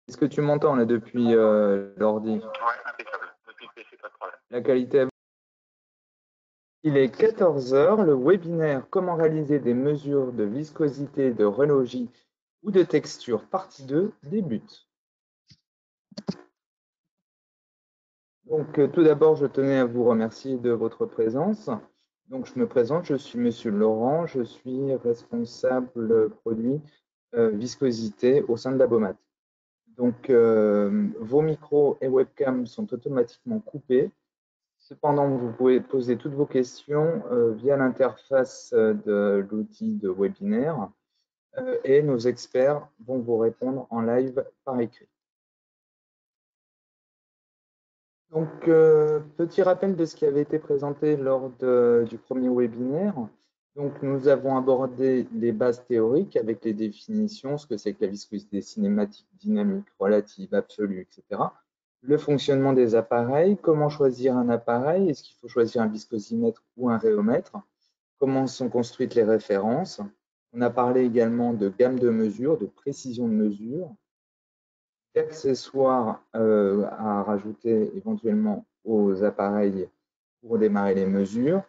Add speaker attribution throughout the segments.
Speaker 1: Est-ce que tu m'entends là depuis l'ordi?
Speaker 2: Ouais, impeccable. Depuis le PC, pas de problème.
Speaker 1: La qualité. Il est 14 heures. Le webinaire Comment réaliser des mesures de viscosité, de rhéologie ou de texture, partie 2, débute. Donc, tout d'abord, je tenais à vous remercier de votre présence. Donc, je me présente, je suis Monsieur Laurent, je suis responsable produit viscosité au sein de Labomat. Donc, vos micros et webcams sont automatiquement coupés. Cependant, vous pouvez poser toutes vos questions via l'interface de l'outil de webinaire et nos experts vont vous répondre en live par écrit. Donc, petit rappel de ce qui avait été présenté lors du premier webinaire. Donc, nous avons abordé les bases théoriques avec les définitions, ce que c'est que la viscosité cinématique, dynamique, relative, absolue, etc. Le fonctionnement des appareils, comment choisir un appareil, est-ce qu'il faut choisir un viscosimètre ou un rhéomètre, comment sont construites les références. On a parlé également de gamme de mesure, de précision de mesure, d'accessoires à rajouter éventuellement aux appareils pour démarrer les mesures,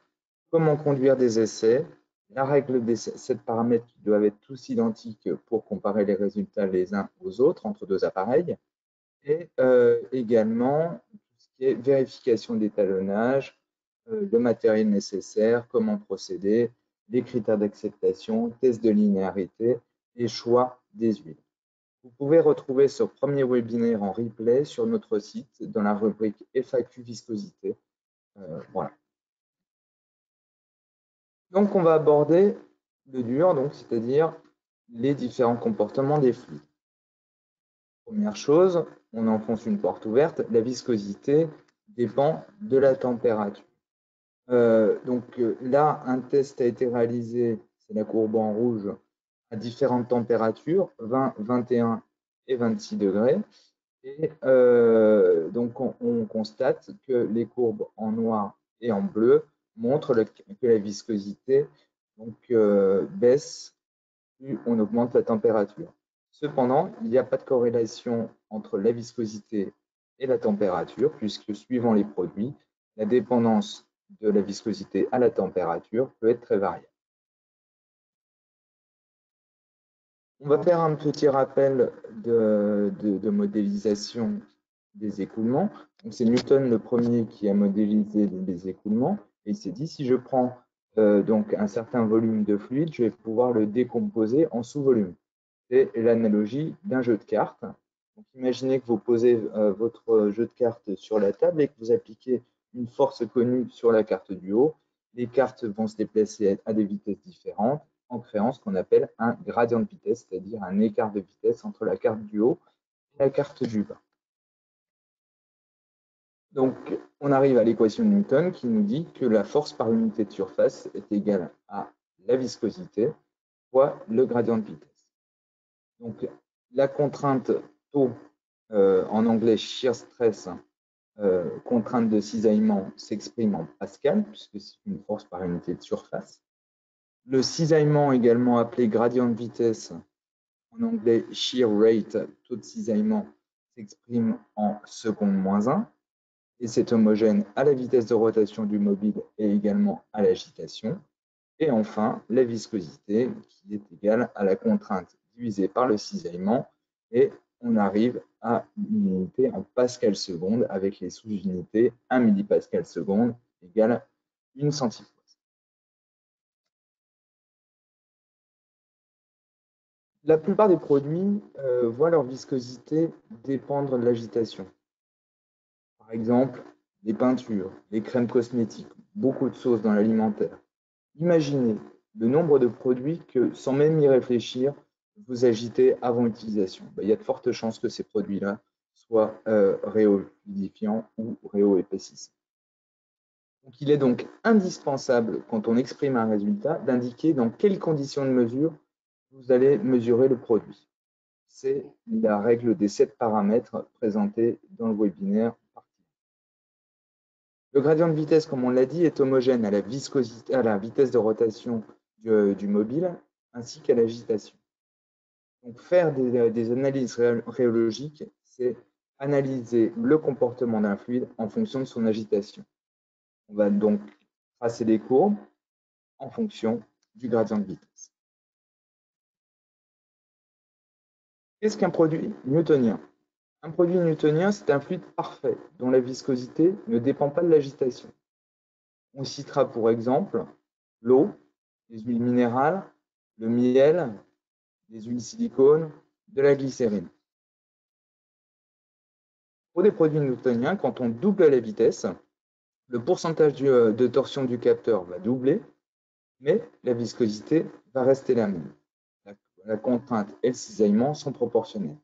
Speaker 1: comment conduire des essais, la règle des 7 paramètres qui doivent être tous identiques pour comparer les résultats les uns aux autres entre deux appareils, et également tout ce qui est vérification d'étalonnage, le matériel nécessaire, comment procéder, les critères d'acceptation, tests de linéarité et choix des huiles. Vous pouvez retrouver ce premier webinaire en replay sur notre site dans la rubrique FAQ viscosité. Voilà. Donc, on va aborder le dur, c'est-à-dire les différents comportements des fluides. Première chose, on enfonce une porte ouverte, la viscosité dépend de la température. Là, un test a été réalisé, c'est la courbe en rouge, à différentes températures, 20, 21 et 26 degrés. Et donc, on constate que les courbes en noir et en bleu montrent que la viscosité baisse plus on augmente la température. Cependant, il n'y a pas de corrélation entre la viscosité et la température, puisque suivant les produits, la dépendance de la viscosité à la température peut être très variable. On va faire un petit rappel de modélisation des écoulements. C'est Newton le premier qui a modélisé les écoulements et il s'est dit si je prends donc un certain volume de fluide, je vais pouvoir le décomposer en sous-volumes. C'est l'analogie d'un jeu de cartes. Donc, imaginez que vous posez votre jeu de cartes sur la table et que vous appliquez une force connue sur la carte du haut. Les cartes vont se déplacer à des vitesses différentes en créant ce qu'on appelle un gradient de vitesse, c'est-à-dire un écart de vitesse entre la carte du haut et la carte du bas. Donc, on arrive à l'équation de Newton qui nous dit que la force par unité de surface est égale à la viscosité fois le gradient de vitesse. Donc, la contrainte taux, en anglais shear stress, contrainte de cisaillement, s'exprime en pascal, puisque c'est une force par unité de surface. Le cisaillement, également appelé gradient de vitesse, en anglais shear rate, taux de cisaillement, s'exprime en seconde moins 1, et c'est homogène à la vitesse de rotation du mobile et également à l'agitation. Et enfin, la viscosité, qui est égale à la contrainte divisée par le cisaillement, et on arrive à une unité en pascal seconde avec les sous-unités 1 millipascal seconde égale 1 centipoise. La plupart des produits voient leur viscosité dépendre de l'agitation. Par exemple, les peintures, les crèmes cosmétiques, beaucoup de sauces dans l'alimentaire. Imaginez le nombre de produits que, sans même y réfléchir, vous agitez avant utilisation. Il y a de fortes chances que ces produits-là soient rhéofluidifiants ou rhéoépaississants. Donc, il est donc indispensable, quand on exprime un résultat, d'indiquer dans quelles conditions de mesure vous allez mesurer le produit. C'est la règle des 7 paramètres présentée dans le webinaire. Le gradient de vitesse, comme on l'a dit, est homogène à la viscosité, à la vitesse de rotation du mobile ainsi qu'à l'agitation. Donc, faire des analyses rhéologiques, c'est analyser le comportement d'un fluide en fonction de son agitation. On va donc tracer des courbes en fonction du gradient de vitesse. Qu'est-ce qu'un produit newtonien? Un produit newtonien, c'est un fluide parfait dont la viscosité ne dépend pas de l'agitation. On citera pour exemple l'eau, les huiles minérales, le miel, les huiles silicone, de la glycérine. Pour des produits newtoniens, quand on double la vitesse, le pourcentage de torsion du capteur va doubler, mais la viscosité va rester la même. La contrainte et le cisaillement sont proportionnels.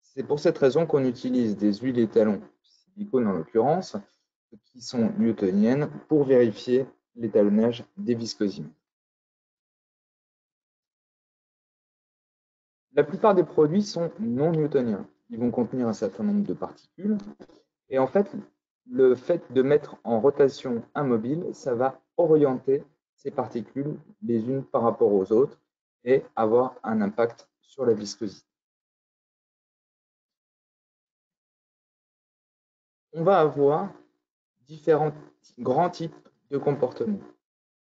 Speaker 1: C'est pour cette raison qu'on utilise des huiles étalons, silicone en l'occurrence, qui sont newtoniennes pour vérifier l'étalonnage des viscosimètres. La plupart des produits sont non newtoniens. Ils vont contenir un certain nombre de particules. Et en fait, le fait de mettre en rotation un mobile, ça va orienter ces particules les unes par rapport aux autres et avoir un impact sur la viscosité. On va avoir différents grands types de comportements.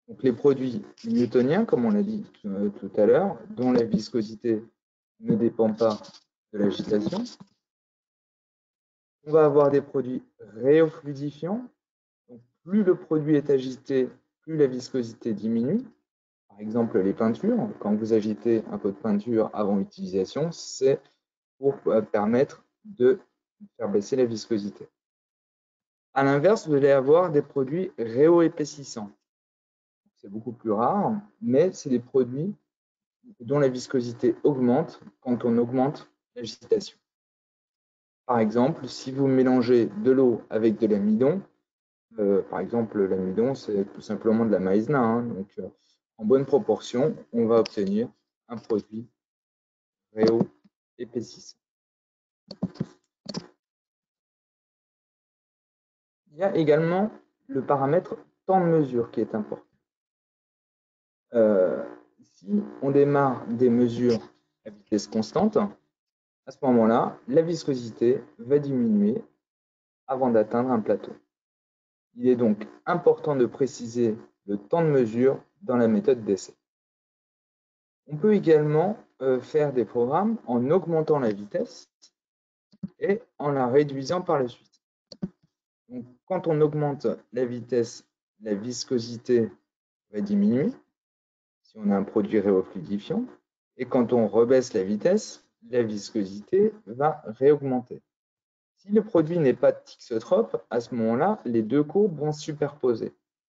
Speaker 1: Donc les produits newtoniens, comme on l'a dit tout à l'heure, dont la viscosité ne dépend pas de l'agitation. On va avoir des produits réofluidifiants. Donc, plus le produit est agité, plus la viscosité diminue. Par exemple, les peintures, quand vous agitez un pot de peinture avant utilisation, c'est pour permettre de faire baisser la viscosité. À l'inverse, vous allez avoir des produits réoépaississants. C'est beaucoup plus rare, mais c'est des produits dont la viscosité augmente quand on augmente l'agitation. Par exemple, si vous mélangez de l'eau avec de l'amidon, par exemple, l'amidon, c'est tout simplement de la maïzena, hein, donc en bonne proportion, on va obtenir un produit réoépaississant. Il y a également le paramètre temps de mesure qui est important. Si on démarre des mesures à vitesse constante, à ce moment-là, la viscosité va diminuer avant d'atteindre un plateau. Il est donc important de préciser le temps de mesure dans la méthode d'essai. On peut également faire des programmes en augmentant la vitesse et en la réduisant par la suite. Donc, quand on augmente la vitesse, la viscosité va diminuer si on a un produit réofluidifiant. Et quand on rebaisse la vitesse, la viscosité va réaugmenter. Si le produit n'est pas thixotrope, à ce moment-là, les deux courbes vont se superposer.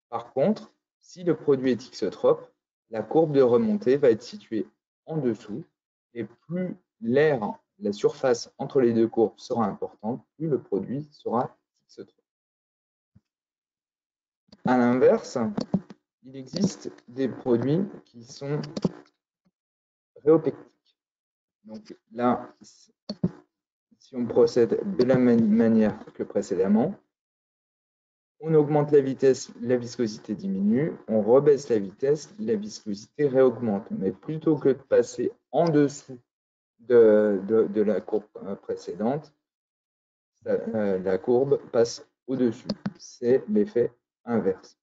Speaker 1: Par contre, si le produit est thixotrope, la courbe de remontée va être située en dessous et plus l'air, la surface entre les deux courbes sera importante, plus le produit sera thixotrope. À l'inverse, il existe des produits qui sont réopectiques. Donc là, si on procède de la même manière que précédemment, on augmente la vitesse, la viscosité diminue, on rebaisse la vitesse, la viscosité réaugmente. Mais plutôt que de passer en dessous de la courbe précédente, la courbe passe au-dessus. C'est l'effet inverse.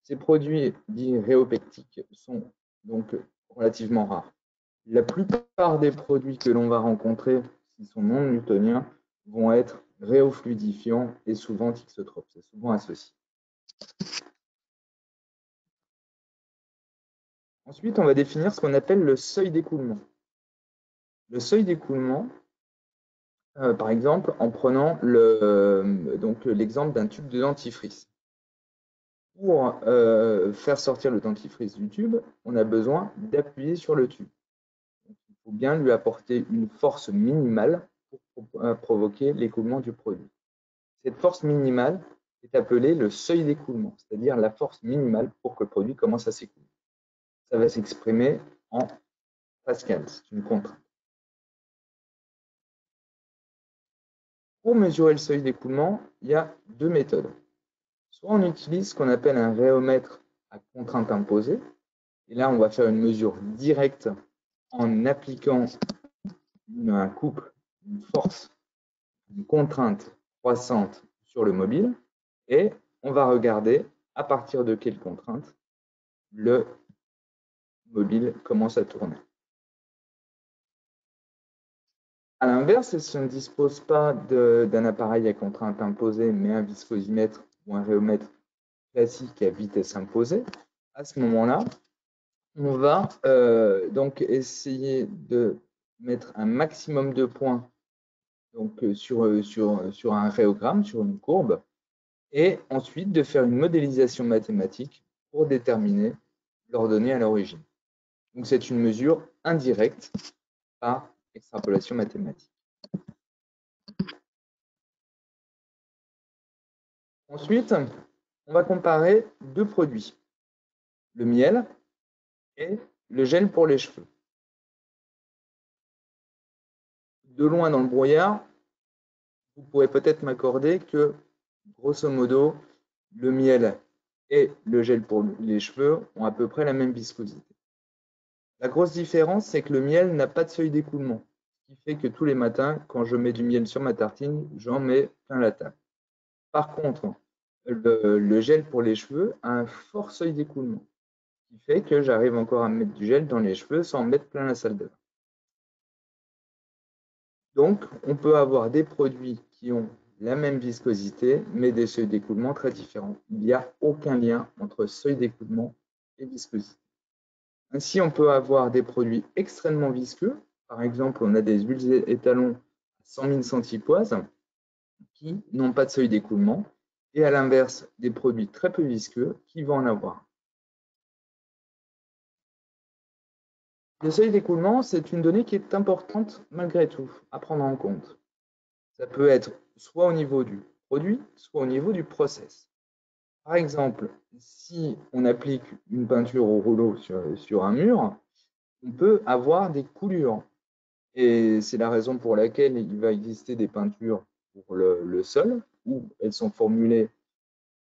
Speaker 1: Ces produits dits réopectiques sont donc relativement rares. La plupart des produits que l'on va rencontrer, qui sont non newtoniens, vont être réofluidifiants et souvent thixotropes. C'est souvent associé. Ensuite, on va définir ce qu'on appelle le seuil d'écoulement. Le seuil d'écoulement, par exemple, en prenant l'exemple d'un tube de dentifrice. Pour faire sortir le dentifrice du tube, on a besoin d'appuyer sur le tube. Donc, il faut bien lui apporter une force minimale pour provoquer l'écoulement du produit. Cette force minimale est appelée le seuil d'écoulement, c'est-à-dire la force minimale pour que le produit commence à s'écouler. Ça va s'exprimer en Pascal, c'est une contrainte. Pour mesurer le seuil d'écoulement, il y a deux méthodes. Soit on utilise ce qu'on appelle un réomètre à contrainte imposée, et là on va faire une mesure directe en appliquant un couple, une force, une contrainte croissante sur le mobile, et on va regarder à partir de quelle contrainte le mobile commence à tourner. À l'inverse, si on ne dispose pas d'un appareil à contrainte imposée, mais un viscosimètre ou un rhéomètre classique à vitesse imposée, à ce moment-là, on va donc essayer de mettre un maximum de points donc, sur un rhéogramme, sur une courbe, et ensuite de faire une modélisation mathématique pour déterminer l'ordonnée à l'origine. Donc c'est une mesure indirecte par extrapolation mathématique. Ensuite, on va comparer deux produits, le miel et le gel pour les cheveux. De loin dans le brouillard, vous pourrez peut-être m'accorder que, grosso modo, le miel et le gel pour les cheveux ont à peu près la même viscosité. La grosse différence, c'est que le miel n'a pas de seuil d'écoulement, ce qui fait que tous les matins, quand je mets du miel sur ma tartine, j'en mets plein la table. Par contre, le gel pour les cheveux a un fort seuil d'écoulement, ce qui fait que j'arrive encore à mettre du gel dans les cheveux sans en mettre plein la salle de bain. Donc, on peut avoir des produits qui ont la même viscosité, mais des seuils d'écoulement très différents. Il n'y a aucun lien entre seuil d'écoulement et viscosité. Ainsi, on peut avoir des produits extrêmement visqueux. Par exemple, on a des huiles étalons à 100 000 centipoises qui n'ont pas de seuil d'écoulement. Et à l'inverse, des produits très peu visqueux qui vont en avoir. Le seuil d'écoulement, c'est une donnée qui est importante malgré tout à prendre en compte. Ça peut être soit au niveau du produit, soit au niveau du process. Par exemple, si on applique une peinture au rouleau sur un mur, on peut avoir des coulures. Et c'est la raison pour laquelle il va exister des peintures pour le sol, où elles sont formulées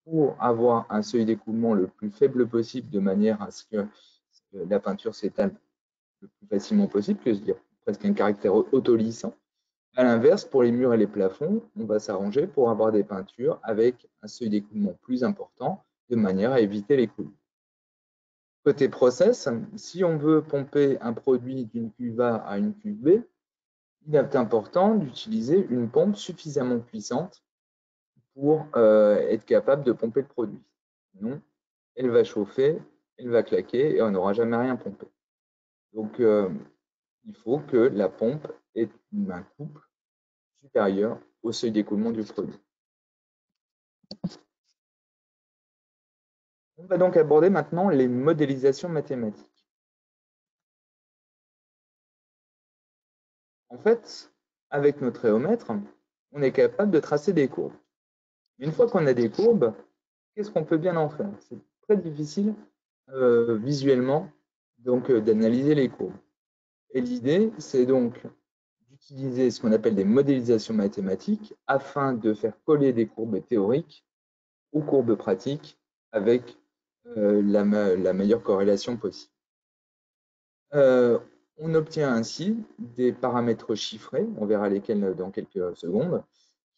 Speaker 1: pour avoir un seuil d'écoulement le plus faible possible, de manière à ce que la peinture s'étale le plus facilement possible, que je veux dire presque un caractère autolissant. À l'inverse, pour les murs et les plafonds, on va s'arranger pour avoir des peintures avec un seuil d'écoulement plus important, de manière à éviter les coulis. Côté process, si on veut pomper un produit d'une cuve A à une cuve B, il est important d'utiliser une pompe suffisamment puissante pour être capable de pomper le produit. Sinon, elle va chauffer, elle va claquer et on n'aura jamais rien pompé. Donc, il faut que la pompe ait un couple supérieur au seuil d'écoulement du produit. On va donc aborder maintenant les modélisations mathématiques. En fait, avec notre rhéomètre, on est capable de tracer des courbes. Une fois qu'on a des courbes, qu'est-ce qu'on peut bien en faire? C'est très difficile visuellement d'analyser les courbes. Et l'idée, c'est donc d'utiliser ce qu'on appelle des modélisations mathématiques afin de faire coller des courbes théoriques aux courbes pratiques avec la meilleure corrélation possible. On obtient ainsi des paramètres chiffrés, on verra lesquels dans quelques secondes,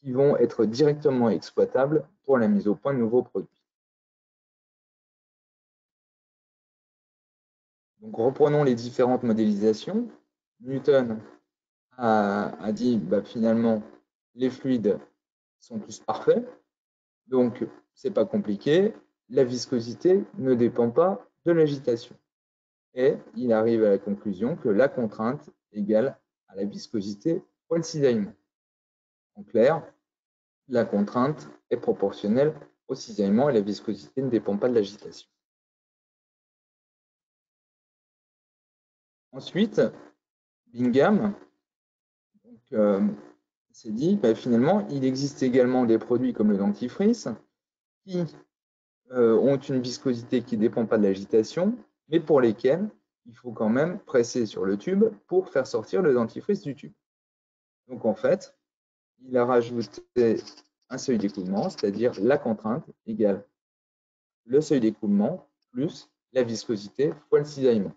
Speaker 1: qui vont être directement exploitables pour la mise au point de nouveaux produits. Donc reprenons les différentes modélisations. Newton a dit finalement les fluides sont tous parfaits, donc c'est pas compliqué, la viscosité ne dépend pas de l'agitation. Et il arrive à la conclusion que la contrainte égale à la viscosité fois le cisaillement. En clair, la contrainte est proportionnelle au cisaillement et la viscosité ne dépend pas de l'agitation. Ensuite, Bingham s'est dit finalement, il existe également des produits comme le dentifrice qui ont une viscosité qui ne dépend pas de l'agitation, mais pour lesquels il faut quand même presser sur le tube pour faire sortir le dentifrice du tube. Donc en fait, il a rajouté un seuil d'écoulement, c'est-à-dire la contrainte égale le seuil d'écoulement plus la viscosité fois le cisaillement.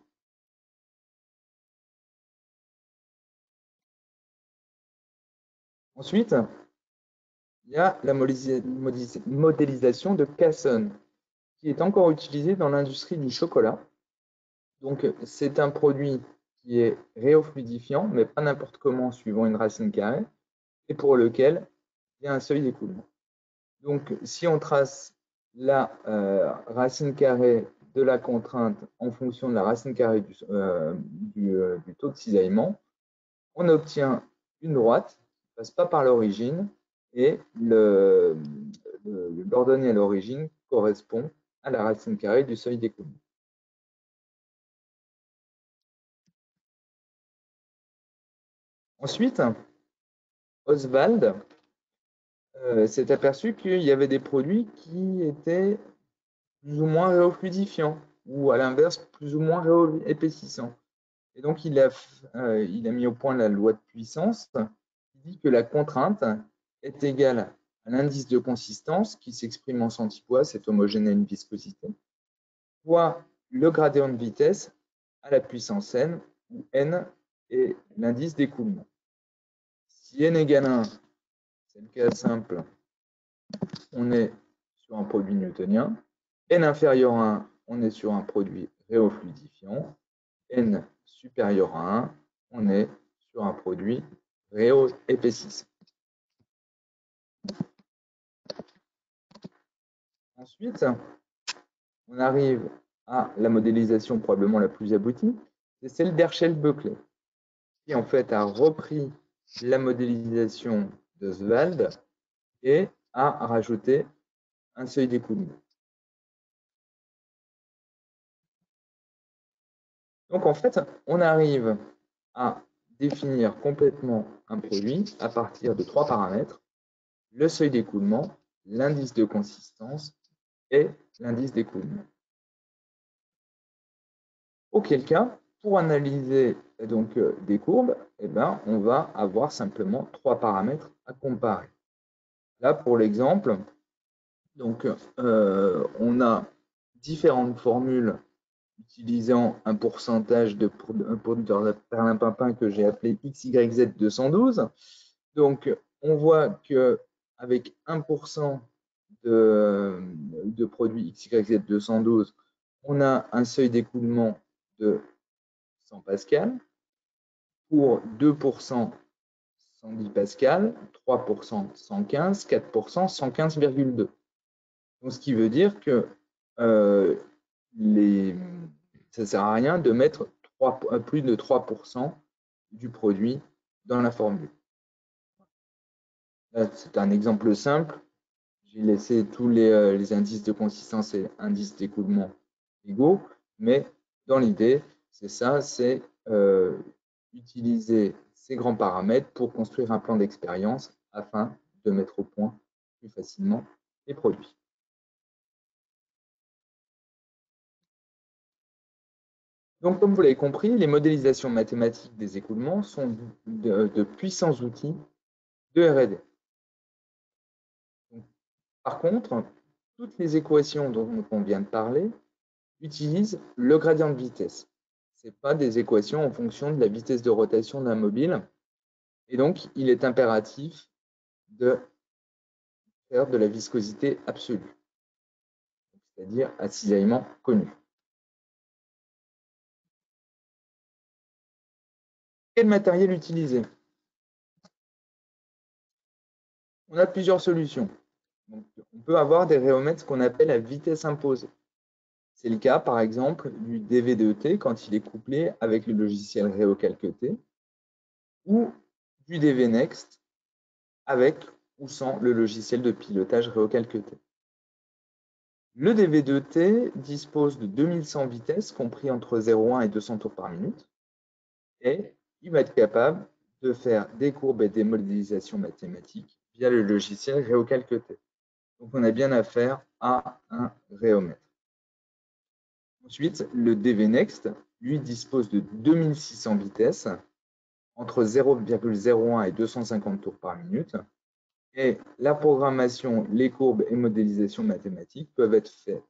Speaker 1: Ensuite, il y a la modélisation de Casson, qui est encore utilisée dans l'industrie du chocolat. Donc, c'est un produit qui est réofluidifiant, mais pas n'importe comment, suivant une racine carrée, et pour lequel il y a un seuil d'écoulement. Donc, si on trace la racine carrée de la contrainte en fonction de la racine carrée du taux de cisaillement, on obtient une droite qui ne passe pas par l'origine et l'ordonnée à l'origine correspond à la racine carrée du seuil d'écoulement. Ensuite, Oswald s'est aperçu qu'il y avait des produits qui étaient plus ou moins réofluidifiants ou à l'inverse plus ou moins réépaississants. Et donc il a mis au point la loi de puissance qui dit que la contrainte est égale à l'indice de consistance qui s'exprime en centipoids, c'est homogène à une viscosité, fois le gradient de vitesse à la puissance n, où n est l'indice d'écoulement. Si n égale 1, c'est le cas simple, on est sur un produit newtonien. N inférieur à 1, on est sur un produit réofluidifiant. N supérieur à 1, on est sur un produit réépaississant. Ensuite, on arrive à la modélisation probablement la plus aboutie, c'est celle d'Herschel-Böckler, qui en fait a repris la modélisation d'Oswald et a rajouté un seuil d'écoulement. Donc en fait, on arrive à définir complètement un produit à partir de 3 paramètres, le seuil d'écoulement, l'indice de consistance et l'indice d'écoulement. Auquel cas, pour analyser donc des courbes, on va avoir simplement 3 paramètres à comparer. Là, pour l'exemple, donc on a différentes formules utilisant un pourcentage de perlimpinpin que j'ai appelé XYZ212. Donc, on voit qu'avec 1% de produit XYZ212, on a un seuil d'écoulement de 100 pascal. Pour 2%, 110 pascal, 3%, 115, 4%, 115,2. Donc, ce qui veut dire que ça ne sert à rien de mettre plus de 3% du produit dans la formule. Là, c'est un exemple simple. J'ai laissé tous les indices de consistance et indices d'écoulement égaux, mais dans l'idée, c'est ça, c'est utiliser ces grands paramètres pour construire un plan d'expérience afin de mettre au point plus facilement les produits. Donc, comme vous l'avez compris, les modélisations mathématiques des écoulements sont de puissants outils de R&D. Par contre, toutes les équations dont on vient de parler utilisent le gradient de vitesse. Ce n'est pas des équations en fonction de la vitesse de rotation d'un mobile. Et donc, il est impératif de faire de la viscosité absolue, c'est-à-dire un cisaillement connu. Quel matériel utiliser? On a plusieurs solutions. Donc, on peut avoir des rhéomètres qu'on appelle à vitesse imposée. C'est le cas, par exemple, du DV2T quand il est couplé avec le logiciel RhéoCalc-T ou du DVNext avec ou sans le logiciel de pilotage RhéoCalc-T. Le DV2T dispose de 2100 vitesses compris entre 0,1 et 200 tours par minute et il va être capable de faire des courbes et des modélisations mathématiques via le logiciel RhéoCalc-T. Donc on a bien affaire à un rhéomètre. Ensuite, le DVNext, lui, dispose de 2600 vitesses entre 0,01 et 250 tours par minute. Et la programmation, les courbes et modélisations mathématiques peuvent être faites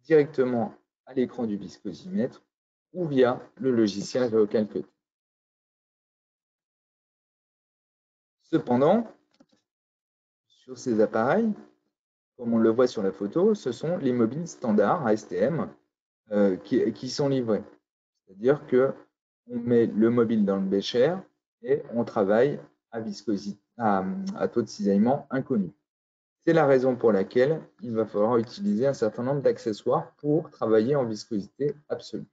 Speaker 1: directement à l'écran du viscosimètre ou via le logiciel RhéoCalc-T. Cependant, sur ces appareils, comme on le voit sur la photo, ce sont les mobiles standards ASTM qui sont livrés. C'est-à-dire qu'on met le mobile dans le bécher et on travaille à viscosité, à taux de cisaillement inconnu. C'est la raison pour laquelle il va falloir utiliser un certain nombre d'accessoires pour travailler en viscosité absolue.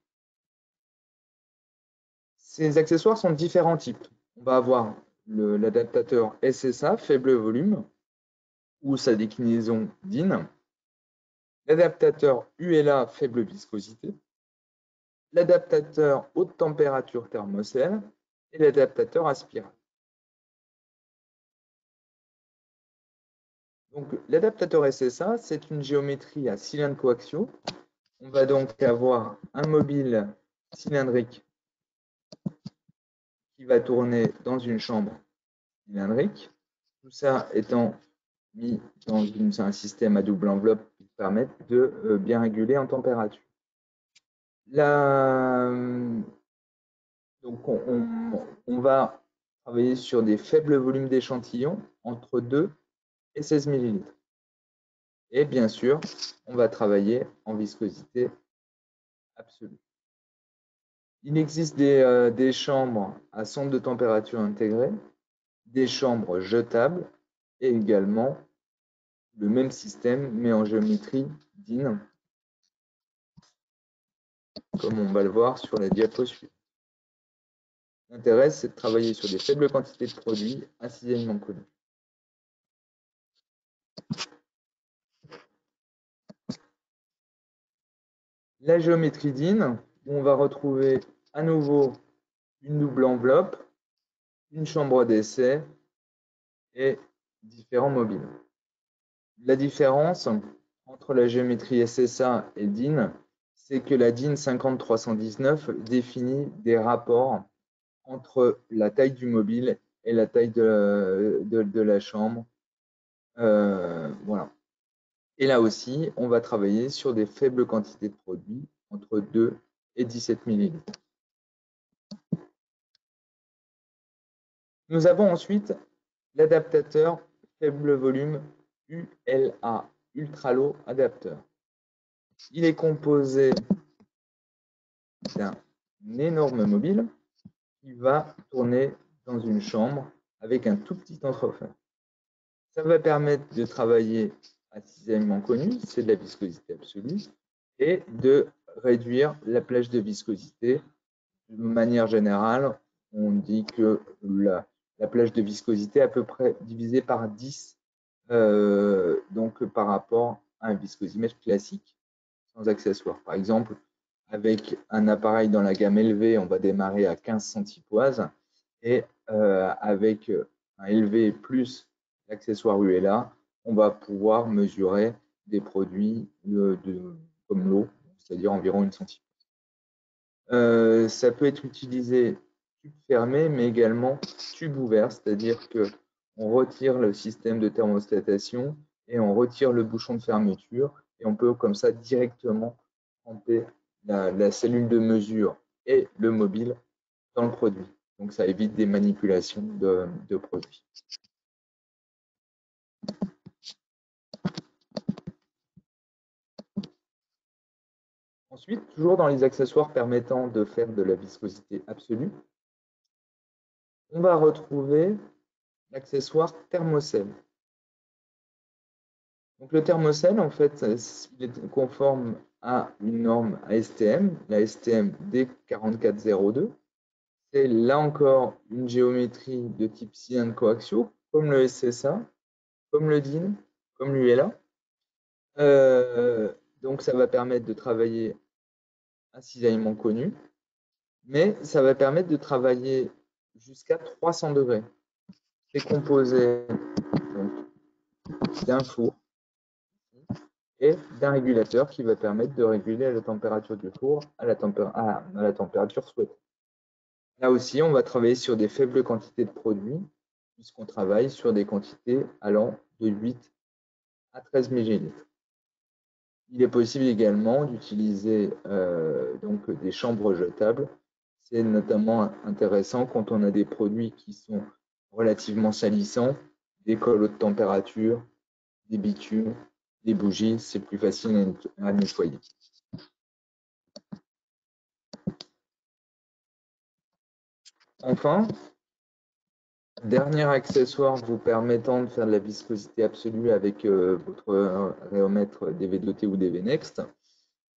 Speaker 1: Ces accessoires sont de différents types. On va avoir l'adaptateur SSA, faible volume, ou sa déclinaison DIN, l'adaptateur ULA, faible viscosité, l'adaptateur haute température thermocell et l'adaptateur à spirale. Donc, l'adaptateur SSA, c'est une géométrie à cylindres coaxiaux. On va donc avoir un mobile cylindrique qui va tourner dans une chambre cylindrique. Tout ça étant mis dans un système à double enveloppe qui permet de bien réguler en température. Donc on va travailler sur des faibles volumes d'échantillons entre 2 et 16 ml. Et bien sûr, on va travailler en viscosité absolue. Il existe des chambres à sonde de température intégrée, des chambres jetables et également le même système mais en géométrie DIN, comme on va le voir sur la diapo suivante. L'intérêt, c'est de travailler sur des faibles quantités de produits à cisaillement connu. La géométrie DIN, où on va retrouver à nouveau une double enveloppe, une chambre d'essai et différents mobiles. La différence entre la géométrie SSA et DIN, c'est que la DIN 50319 définit des rapports entre la taille du mobile et la taille de la chambre. Voilà. Et là aussi, on va travailler sur des faibles quantités de produits, entre 2 et 17 ml. Nous avons ensuite l'adaptateur faible volume ULA, Ultra Low Adapter. Il est composé d'un énorme mobile qui va tourner dans une chambre avec un tout petit entrefer. Ça va permettre de travailler à cisaillement connu, c'est de la viscosité absolue, et de réduire la plage de viscosité. De manière générale, on dit que la plage de viscosité est à peu près divisée par 10 donc par rapport à un viscosimètre classique sans accessoires. Par exemple, avec un appareil dans la gamme élevée, on va démarrer à 15 centipoises et avec un élevé plus l'accessoire ULA, on va pouvoir mesurer des produits comme l'eau, c'est-à-dire environ une centipoise. Ça peut être utilisé tube fermé, mais également tube ouvert, c'est-à-dire qu'on retire le système de thermostatation et on retire le bouchon de fermeture et on peut comme ça directement tremper la cellule de mesure et le mobile dans le produit. Donc ça évite des manipulations de produits. Ensuite, toujours dans les accessoires permettant de faire de la viscosité absolue, on va retrouver l'accessoire thermocell. Donc le thermocell, en fait, il est conforme à une norme ASTM, la STM D4402. C'est là encore une géométrie de type cylindre coaxiaux, comme le SSA, comme le DIN, comme l'ULA. Donc ça va permettre de travailler un cisaillement connu, mais ça va permettre de travailler jusqu'à 300 degrés. C'est composé d'un four et d'un régulateur qui va permettre de réguler la température du four à la température souhaitée. Là aussi, on va travailler sur des faibles quantités de produits, puisqu'on travaille sur des quantités allant de 8 à 13 ml. Il est possible également d'utiliser donc des chambres jetables. C'est notamment intéressant quand on a des produits qui sont relativement salissants, des cols haute température, des bitumes, des bougies, c'est plus facile à nettoyer. Enfin, dernier accessoire vous permettant de faire de la viscosité absolue avec votre rhéomètre DV2T ou DV-Next,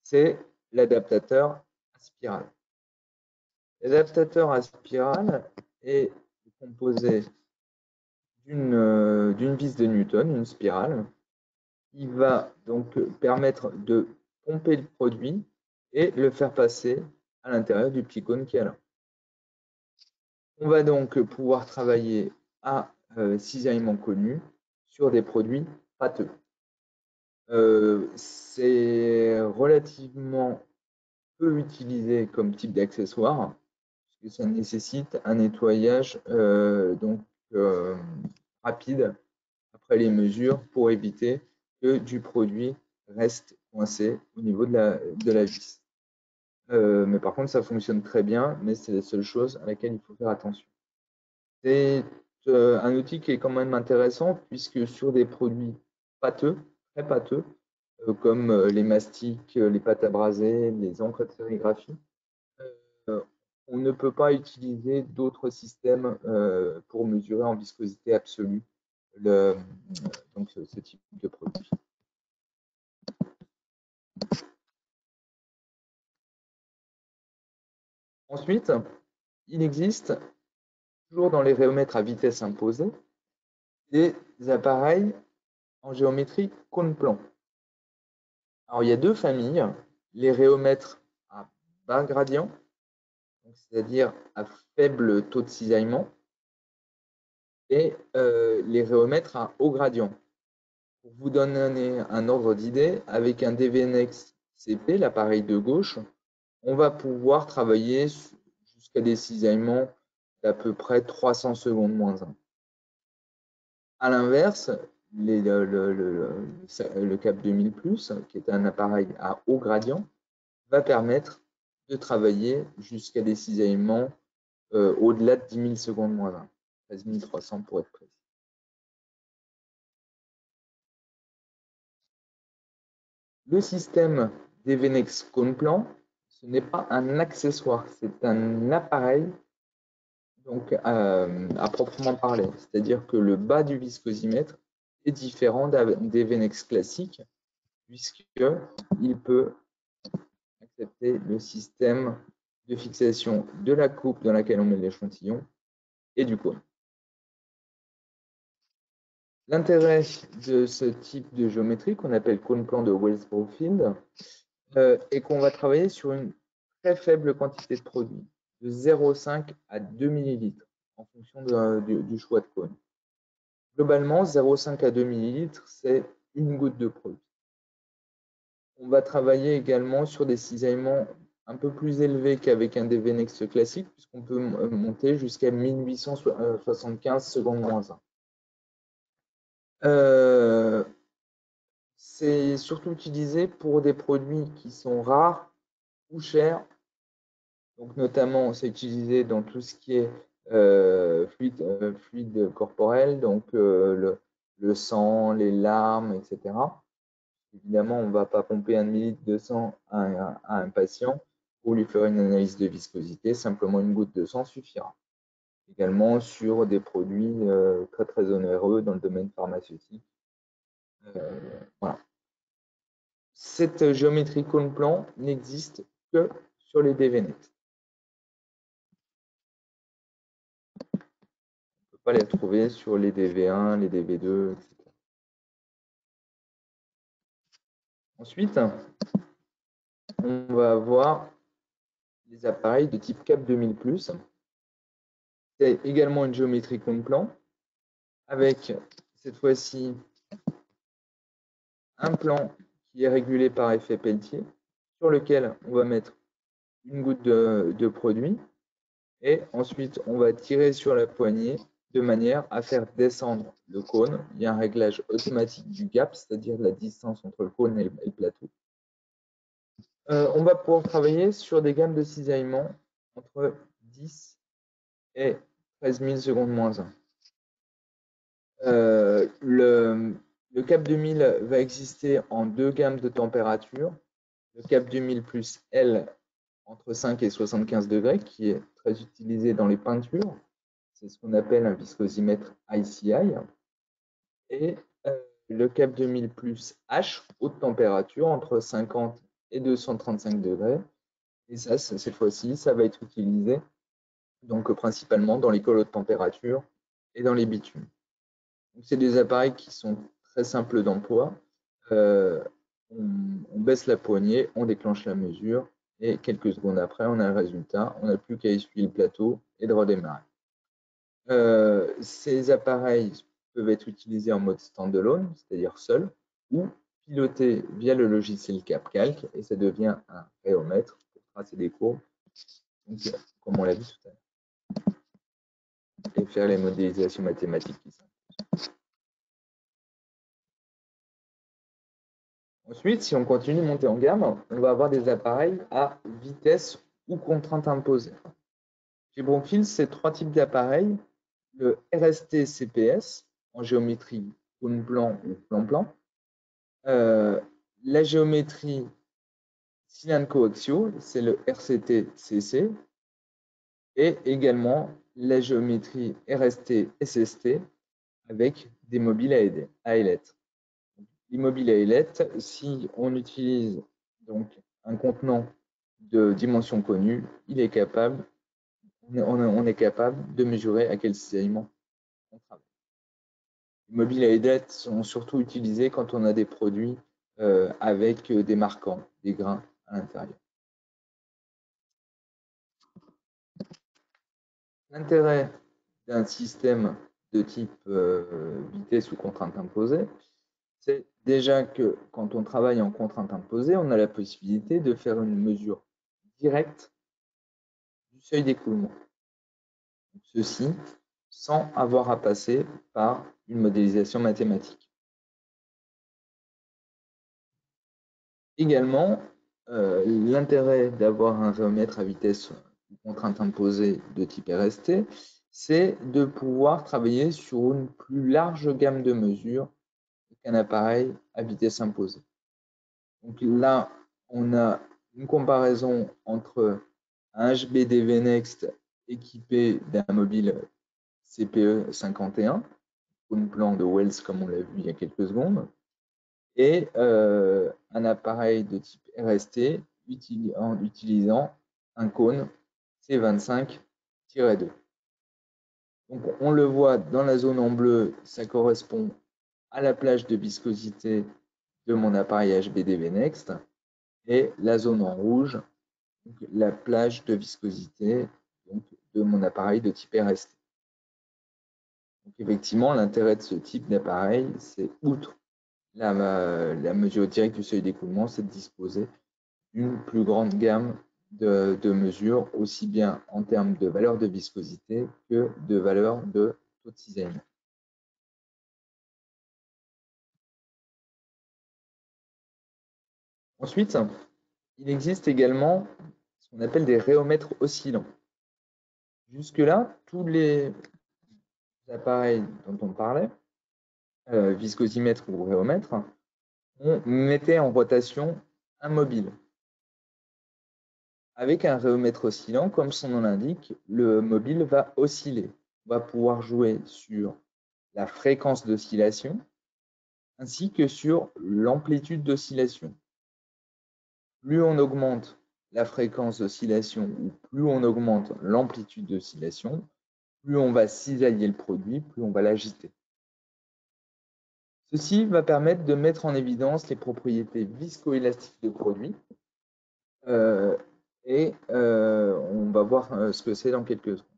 Speaker 1: c'est l'adaptateur à spirale. L'adaptateur à spirale est composé d'une vis de Newton, une spirale. Il va donc permettre de pomper le produit et le faire passer à l'intérieur du petit cône qui est là. On va donc pouvoir travailler à cisaillement connu sur des produits pâteux. C'est relativement peu utilisé comme type d'accessoire, puisque ça nécessite un nettoyage rapide après les mesures pour éviter que du produit reste coincé au niveau de la vis. Mais par contre, ça fonctionne très bien, mais c'est la seule chose à laquelle il faut faire attention. C'est un outil qui est quand même intéressant puisque sur des produits pâteux, très pâteux, comme les mastiques, les pâtes à braser, les encres de sérigraphie, on ne peut pas utiliser d'autres systèmes pour mesurer en viscosité absolue donc ce type de produit. Ensuite, il existe, toujours dans les rhéomètres à vitesse imposée, des appareils en géométrie cône-plan. Alors, il y a deux familles, les rhéomètres à bas gradient, c'est-à-dire à faible taux de cisaillement, et les rhéomètres à haut gradient. Pour vous donner un ordre d'idée, avec un DV-Next CP, l'appareil de gauche, on va pouvoir travailler jusqu'à des cisaillements d'à peu près 300 secondes moins 1. A l'inverse, le Cap 2000+, qui est un appareil à haut gradient, va permettre de travailler jusqu'à des cisaillements au-delà de 10 000 secondes moins 1, 13 300 pour être précis. Le système DV-Next cône-plan, ce n'est pas un accessoire, c'est un appareil donc, à proprement parler. C'est-à-dire que le bas du viscosimètre est différent d'un DV-Next classique, puisqu'il peut accepter le système de fixation de la coupe dans laquelle on met l'échantillon et du cône. L'intérêt de ce type de géométrie qu'on appelle cône-plan de Wells-Brofield est qu'on va travailler sur une très faible quantité de produit, de 0,5 à 2 ml en fonction du choix de cône. Globalement, 0,5 à 2 ml, c'est une goutte de produit. On va travailler également sur des cisaillements un peu plus élevés qu'avec un DV-Next classique, puisqu'on peut monter jusqu'à 1875 secondes moins 1. C'est surtout utilisé pour des produits qui sont rares ou chers. Donc notamment, c'est utilisé dans tout ce qui est fluide corporel, donc le sang, les larmes, etc. Évidemment, on ne va pas pomper 1 ml de sang à un patient pour lui faire une analyse de viscosité. Simplement, une goutte de sang suffira. Également sur des produits très, très onéreux dans le domaine pharmaceutique. Voilà. Cette géométrie cône-plan n'existe que sur les DV-Next. On ne peut pas les trouver sur les DV1, les DV2, etc. Ensuite, on va avoir les appareils de type Cap 2000+. C'est également une géométrie cône-plan avec cette fois-ci un plan qui est régulé par effet Peltier sur lequel on va mettre une goutte de produit et ensuite on va tirer sur la poignée de manière à faire descendre le cône. Il y a un réglage automatique du gap, c'est-à-dire la distance entre le cône et le plateau. On va pouvoir travailler sur des gammes de cisaillement entre 10 et 13 000 secondes moins 1. Le CAP 2000 va exister en deux gammes de température. Le CAP 2000 plus L entre 5 et 75 degrés, qui est très utilisé dans les peintures. C'est ce qu'on appelle un viscosimètre ICI. Et le CAP 2000 plus H, haute température, entre 50 et 235 degrés. Et ça, cette fois-ci, ça va être utilisé donc principalement dans les cols haute température et dans les bitumes. C'est des appareils qui sont très simples d'emploi. On baisse la poignée, on déclenche la mesure et quelques secondes après, on a le résultat. On n'a plus qu'à essuyer le plateau et de redémarrer. Ces appareils peuvent être utilisés en mode standalone, c'est-à-dire seul, ou pilotés via le logiciel CapCalc et ça devient un réomètre pour tracer des courbes, donc, comme on l'a vu tout à l'heure, et faire les modélisations mathématiques qui sont. Ensuite, si on continue de monter en gamme, on va avoir des appareils à vitesse ou contrainte imposée. Chez Bromfield, c'est trois types d'appareils. Le RST-CPS en géométrie cône-plan ou plan-plan. La géométrie cylindre coaxiaux, c'est le RCT-CC. Et également la géométrie RST-SST avec des mobiles à ailettes. L'immobile à ailettes, si on utilise donc un contenant de dimension connue, on est capable de mesurer à quel cisaillement on travaille. Les mobiles à ailettes sont surtout utilisés quand on a des produits avec des marquants, des grains à l'intérieur. L'intérêt d'un système de type vitesse ou contrainte imposée, c'est déjà que quand on travaille en contrainte imposée, on a la possibilité de faire une mesure directe du seuil d'écoulement. Ceci sans avoir à passer par une modélisation mathématique. Également, l'intérêt d'avoir un réomètre à vitesse ou contrainte imposée de type RST, c'est de pouvoir travailler sur une plus large gamme de mesures qu'un appareil à vitesse imposée. Donc là, on a une comparaison entre un HBDV Next équipé d'un mobile CPE 51, cône plan de Wells comme on l'a vu il y a quelques secondes, et un appareil de type RST en utilisant un cône C25-2. Donc on le voit dans la zone en bleu, ça correspond à la plage de viscosité de mon appareil HBDV Next et la zone en rouge, donc la plage de viscosité donc, de mon appareil de type RST. Donc effectivement, l'intérêt de ce type d'appareil, c'est outre la mesure directe du seuil d'écoulement, c'est de disposer d'une plus grande gamme de mesures, aussi bien en termes de valeur de viscosité que de valeur de taux de cisaillement. Ensuite, il existe également ce qu'on appelle des réomètres oscillants. Jusque-là, tous les appareils dont on parlait, viscosimètre ou réomètre, on mettait en rotation un mobile. Avec un réomètre oscillant, comme son nom l'indique, le mobile va osciller. On va pouvoir jouer sur la fréquence d'oscillation ainsi que sur l'amplitude d'oscillation. Plus on augmente la fréquence d'oscillation ou plus on augmente l'amplitude d'oscillation, plus on va cisailler le produit, plus on va l'agiter. Ceci va permettre de mettre en évidence les propriétés viscoélastiques du produit et on va voir ce que c'est dans quelques secondes.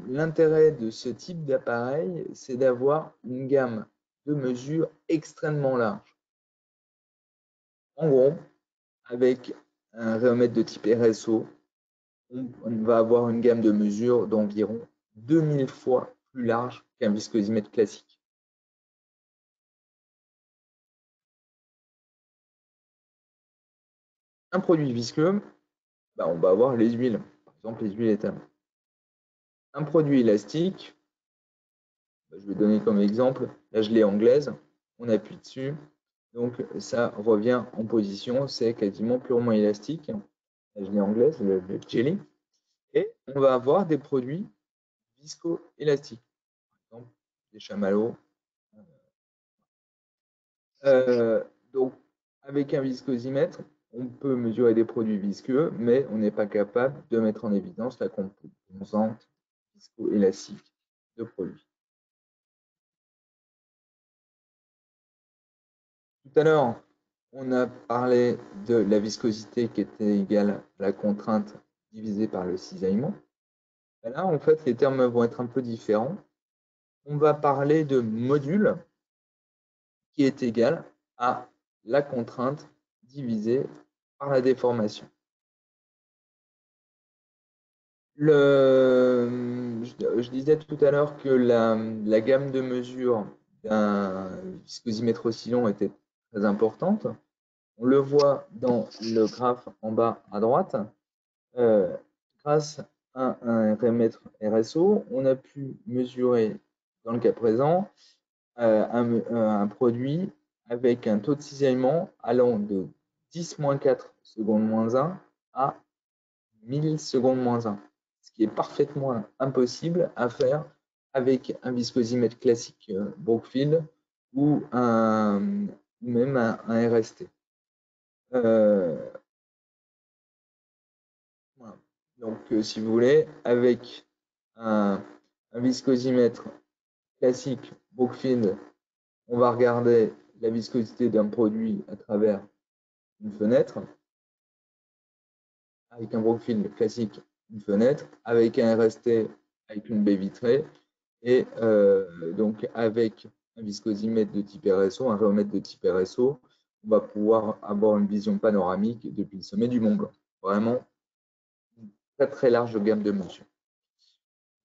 Speaker 1: L'intérêt de ce type d'appareil, c'est d'avoir une gamme de mesures extrêmement large. En gros, avec un réomètre de type RSO, on va avoir une gamme de mesures d'environ 2000 fois plus large qu'un viscosimètre classique. Un produit visqueux, on va avoir les huiles, par exemple les huiles éthanol. Un produit élastique, Je vais donner comme exemple la gelée anglaise. On appuie dessus, donc ça revient en position, c'est quasiment purement élastique. La gelée anglaise, le jelly. Et on va avoir des produits viscoélastiques, par exemple des chamallows. Donc, avec un viscosimètre, on peut mesurer des produits visqueux, mais on n'est pas capable de mettre en évidence la composante viscoélastique de produits. Tout à l'heure, on a parlé de la viscosité qui était égale à la contrainte divisée par le cisaillement. Là, en fait, les termes vont être un peu différents. On va parler de module qui est égal à la contrainte divisée par la déformation. Je disais tout à l'heure que la gamme de mesure d'un viscosimètre oscillant était très importante. On le voit dans le graphe en bas à droite. Grâce à un rémètre RSO, on a pu mesurer, dans le cas présent, un produit avec un taux de cisaillement allant de 10-4 secondes moins 1 à 1000 secondes moins 1, ce qui est parfaitement impossible à faire avec un viscosimètre classique Brookfield ou même un RST. Voilà. Donc, si vous voulez, avec un viscosimètre classique Brookfield, on va regarder la viscosité d'un produit à travers une fenêtre. Avec un Brookfield classique, une fenêtre. Avec un RST, avec une baie vitrée. Et donc, avec un viscosimètre de type RSO, un rhéomètre de type RSO, on va pouvoir avoir une vision panoramique depuis le sommet du Mont Blanc. Vraiment, une très très large gamme de mesures.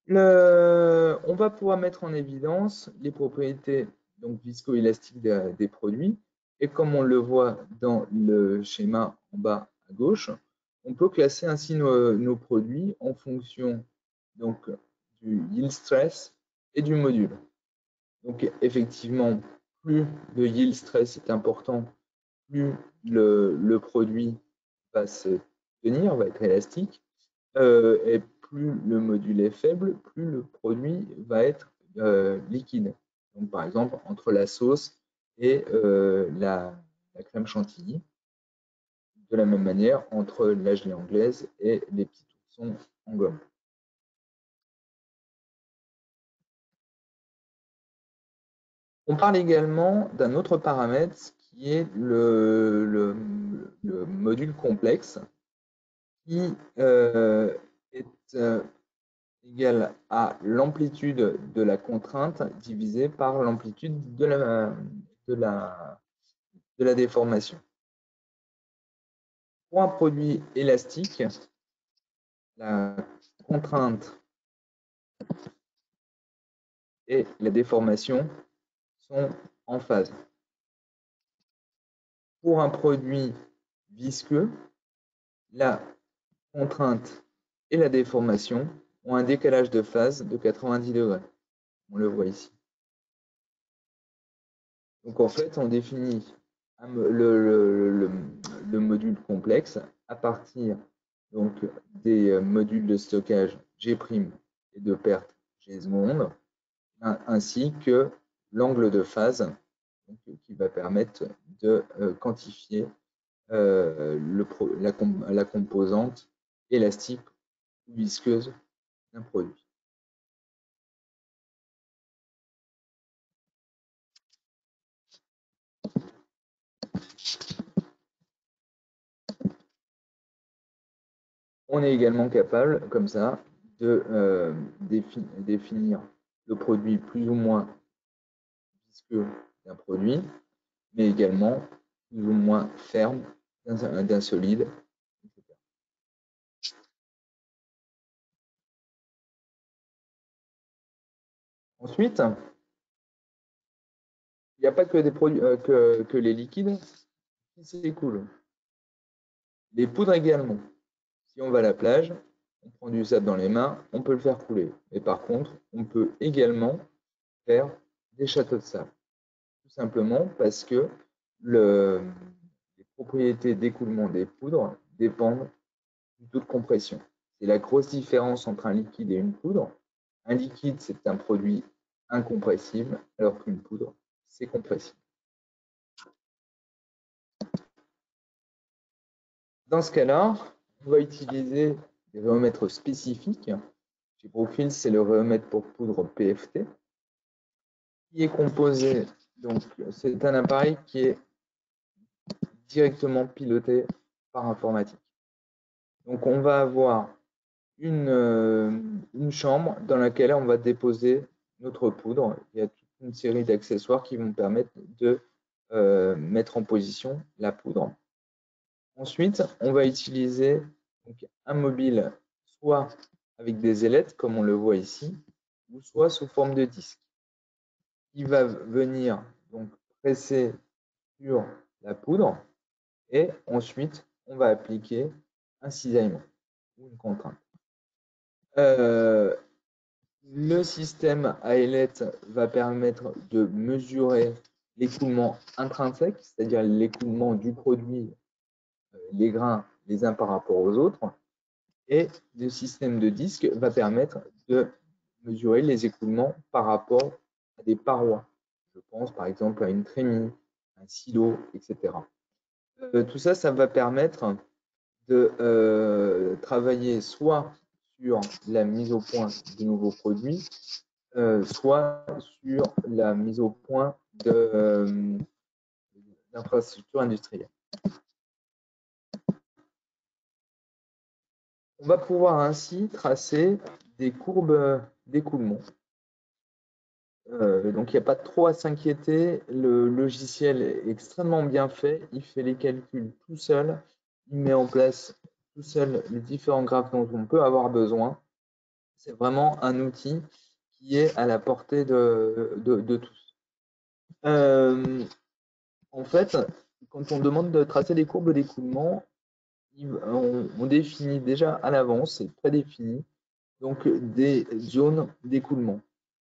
Speaker 1: On va pouvoir mettre en évidence les propriétés donc viscoélastiques des produits. Et comme on le voit dans le schéma en bas à gauche, on peut classer ainsi nos produits en fonction donc, du yield stress et du module. Donc effectivement, plus le yield stress est important, plus le produit va se tenir, va être élastique, et plus le module est faible, plus le produit va être liquide. Donc par exemple, entre la sauce et la crème chantilly. De la même manière, entre la gelée anglaise et les petits oursons en gomme. On parle également d'un autre paramètre qui est le module complexe qui est égal à l'amplitude de la contrainte divisée par l'amplitude de la déformation. Pour un produit élastique, la contrainte et la déformation sont en phase. Pour un produit visqueux, la contrainte et la déformation ont un décalage de phase de 90 degrés. On le voit ici. Donc en fait, on définit le module complexe à partir donc, des modules de stockage G' et de perte G seconde, ainsi que l'angle de phase donc, qui va permettre de quantifier la composante élastique ou visqueuse d'un produit. On est également capable, comme ça, de définir le produit plus ou moins visqueux d'un produit, mais également plus ou moins ferme d'un solide, etc. Ensuite, il n'y a pas que des produits, que les liquides qui s'écoulent. Les poudres également. Si on va à la plage, on prend du sable dans les mains, on peut le faire couler. Mais par contre, on peut également faire des châteaux de sable. Tout simplement parce que les propriétés d'écoulement des poudres dépendent du taux de compression. C'est la grosse différence entre un liquide et une poudre. Un liquide, c'est un produit incompressible, alors qu'une poudre, c'est compressible. Dans ce cas-là, on va utiliser des rhéomètres spécifiques. Chez Brookfield, c'est le rhéomètre pour poudre PFT, qui est composé, donc c'est un appareil qui est directement piloté par informatique. Donc on va avoir une chambre dans laquelle on va déposer notre poudre. Il y a toute une série d'accessoires qui vont permettre de mettre en position la poudre. Ensuite, on va utiliser donc, un mobile soit avec des ailettes, comme on le voit ici, ou soit sous forme de disque. Il va venir donc presser sur la poudre et ensuite, on va appliquer un cisaillement ou une contrainte. Le système à ailettes va permettre de mesurer l'écoulement intrinsèque, c'est-à-dire l'écoulement du produit, les grains les uns par rapport aux autres, et le système de disque va permettre de mesurer les écoulements par rapport à des parois. Je pense par exemple à une trémie, un silo, etc. Tout ça, ça va permettre de travailler soit sur la mise au point de nouveaux produits, soit sur la mise au point d'infrastructures industrielles. On va pouvoir ainsi tracer des courbes d'écoulement. Donc il n'y a pas trop à s'inquiéter, le logiciel est extrêmement bien fait, il fait les calculs tout seul, il met en place tout seul les différents graphes dont on peut avoir besoin. C'est vraiment un outil qui est à la portée de tous. En fait, quand on demande de tracer les courbes d'écoulement, on définit déjà à l'avance, c'est prédéfini, donc des zones d'écoulement.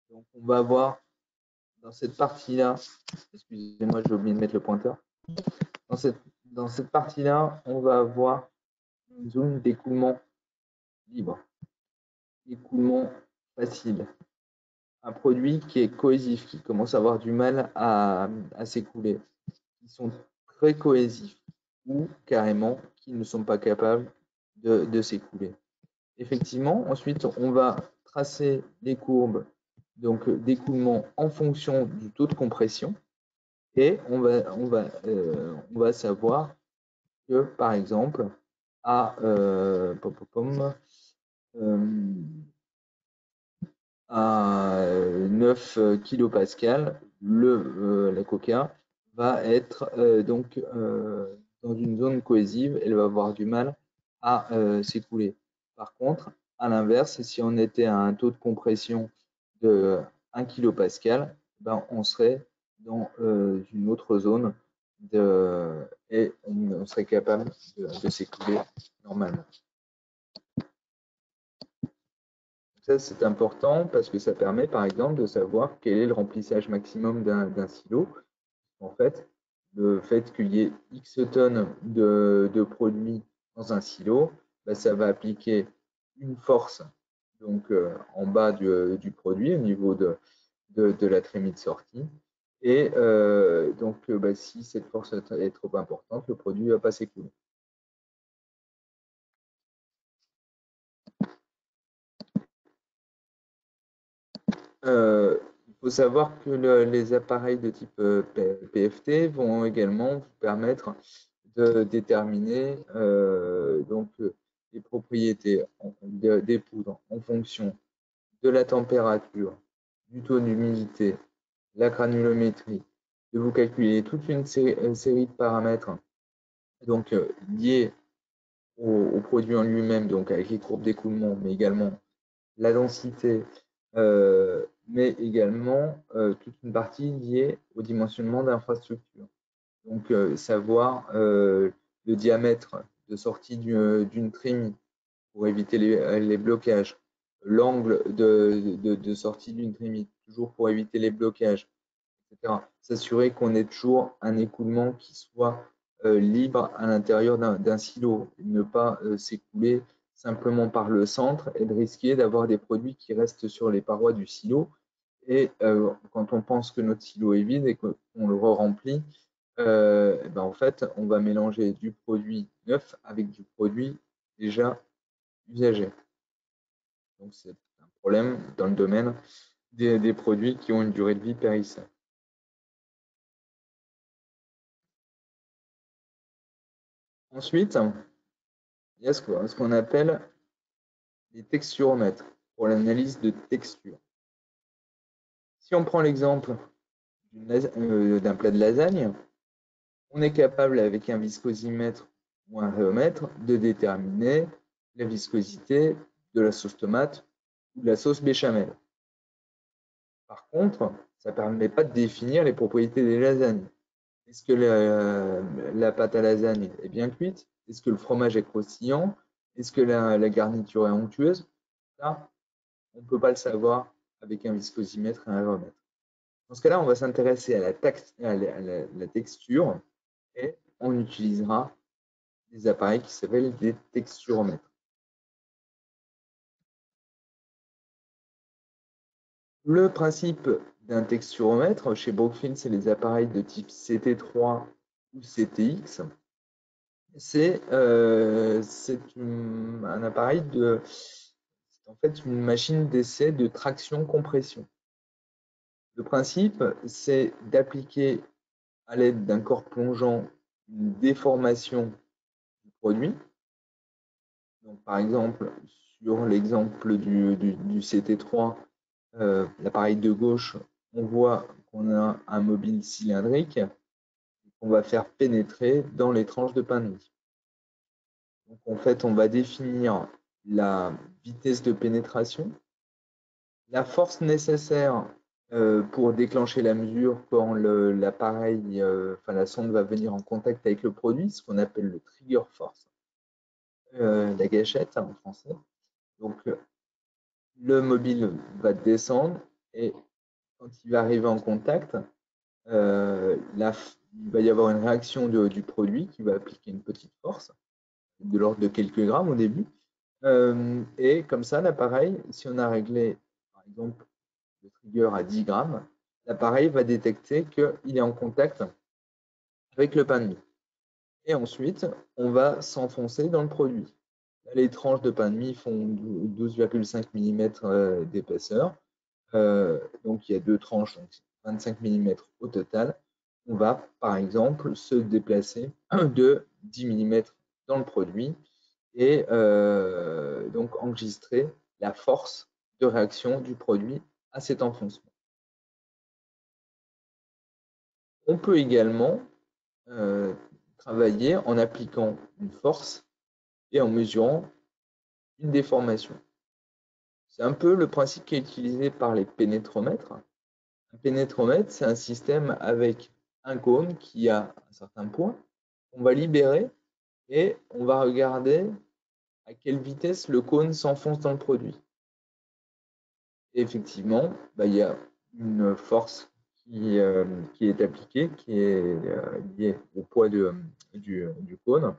Speaker 1: Donc on va avoir dans cette partie-là, excusez-moi, j'ai oublié de mettre le pointeur. Dans cette partie-là, on va avoir une zone d'écoulement libre, écoulement facile. Un produit qui est cohésif, qui commence à avoir du mal à s'écouler, qui sont très cohésifs ou carrément qui ne sont pas capables de s'écouler. Effectivement, ensuite, on va tracer les courbes d'écoulement en fonction du taux de compression et on va savoir que, par exemple, à 9 kPa, la coca va être donc dans une zone cohésive, elle va avoir du mal à s'écouler. Par contre, à l'inverse, si on était à un taux de compression de 1 kPa, ben, on serait dans une autre zone et on serait capable de s'écouler normalement. Ça, c'est important parce que ça permet, par exemple, de savoir quel est le remplissage maximum d'un silo. En fait, le fait qu'il y ait X tonnes de produits dans un silo, bah, ça va appliquer une force donc, en bas du produit, au niveau de la trémie de sortie. Et donc, bah, si cette force est trop importante, le produit ne va pas s'écouler. Il faut savoir que les appareils de type PFT vont également vous permettre de déterminer donc, les propriétés des poudres en fonction de la température, du taux d'humidité, la granulométrie, de vous calculer toute une série de paramètres donc, liés au produit en lui-même, donc avec les courbes d'écoulement, mais également la densité, mais également toute une partie liée au dimensionnement d'infrastructure. Donc, savoir le diamètre de sortie d'une trémie pour éviter les blocages, l'angle de sortie d'une trémie, toujours pour éviter les blocages, etc. S'assurer qu'on ait toujours un écoulement qui soit libre à l'intérieur d'un silo, ne pas s'écouler simplement par le centre et de risquer d'avoir des produits qui restent sur les parois du silo. Et quand on pense que notre silo est vide et qu'on le re-remplit, en fait, on va mélanger du produit neuf avec du produit déjà usagé. Donc, c'est un problème dans le domaine des produits qui ont une durée de vie périssable. Ensuite, il y a ce qu'on appelle les texturomètres pour l'analyse de texture. Si on prend l'exemple d'un plat de lasagne, on est capable avec un viscosimètre ou un rhéomètre de déterminer la viscosité de la sauce tomate ou de la sauce béchamel. Par contre, ça ne permet pas de définir les propriétés des lasagnes. Est-ce que la pâte à lasagne est bien cuite? Est-ce que le fromage est croustillant? Est-ce que la garniture est onctueuse? Ça, on ne peut pas le savoir avec un viscosimètre et un rhéomètre. Dans ce cas-là, on va s'intéresser à la texture et on utilisera des appareils qui s'appellent des texturomètres. Le principe d'un texturomètre, chez Brookfield, c'est les appareils de type CT3 ou CTX. C'est un appareil c'est en fait une machine d'essai de traction-compression. Le principe, c'est d'appliquer à l'aide d'un corps plongeant une déformation du produit. Donc, par exemple, sur l'exemple du CT3, l'appareil de gauche, on voit qu'on a un mobile cylindrique qu'on va faire pénétrer dans les tranches de pain de mie. Donc, en fait, on va définir la vitesse de pénétration, la force nécessaire pour déclencher la mesure quand l'appareil, la sonde va venir en contact avec le produit, ce qu'on appelle le trigger force, la gâchette en français. Donc, le mobile va descendre et quand il va arriver en contact, il va y avoir une réaction du produit qui va appliquer une petite force de l'ordre de quelques grammes au début. Et comme ça, l'appareil, si on a réglé, par exemple, le trigger à 10 grammes, l'appareil va détecter qu'il est en contact avec le pain de mie. Et ensuite, on va s'enfoncer dans le produit. Là, les tranches de pain de mie font 12,5 mm d'épaisseur. Donc, il y a deux tranches, donc 25 mm au total. On va, par exemple, se déplacer de 10 mm dans le produit et donc enregistrer la force de réaction du produit à cet enfoncement. On peut également travailler en appliquant une force et en mesurant une déformation. C'est un peu le principe qui est utilisé par les pénétromètres. Un pénétromètre, c'est un système avec un cône qui a un certain point. On va libérer et on va regarder à quelle vitesse le cône s'enfonce dans le produit. Et effectivement, il y a une force qui est appliquée, qui est liée au poids du cône,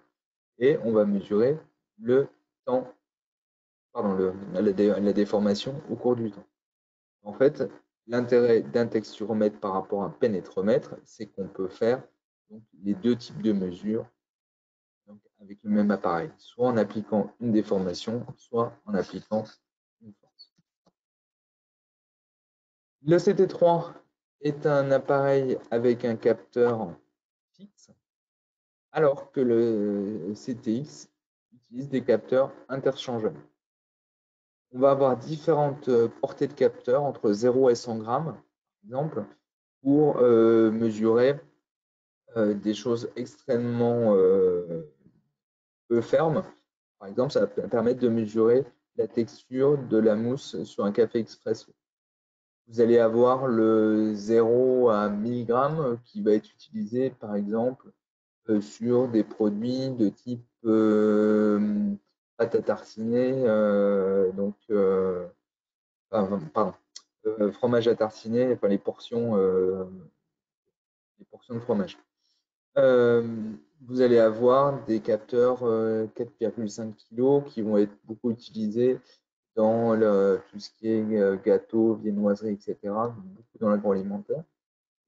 Speaker 1: et on va mesurer le temps, pardon, la déformation au cours du temps. En fait, l'intérêt d'un texturomètre par rapport à un pénétromètre, c'est qu'on peut faire donc, les deux types de mesures donc, avec le même appareil, soit en appliquant une déformation, soit en appliquant une force. Le CT3 est un appareil avec un capteur fixe, alors que le CTX utilise des capteurs interchangeables. On va avoir différentes portées de capteurs entre 0 et 100 grammes, par exemple, pour mesurer des choses extrêmement peu fermes. Par exemple, ça va permettre de mesurer la texture de la mousse sur un café expresso. Vous allez avoir le 0 à 1000 grammes qui va être utilisé, par exemple, sur des produits de type pâte pâte à tartiner, pardon, fromage à tartiner, enfin les portions de fromage. Vous allez avoir des capteurs 4,5 kg qui vont être beaucoup utilisés dans tout ce qui est gâteau, viennoiserie, etc., beaucoup dans l'agroalimentaire.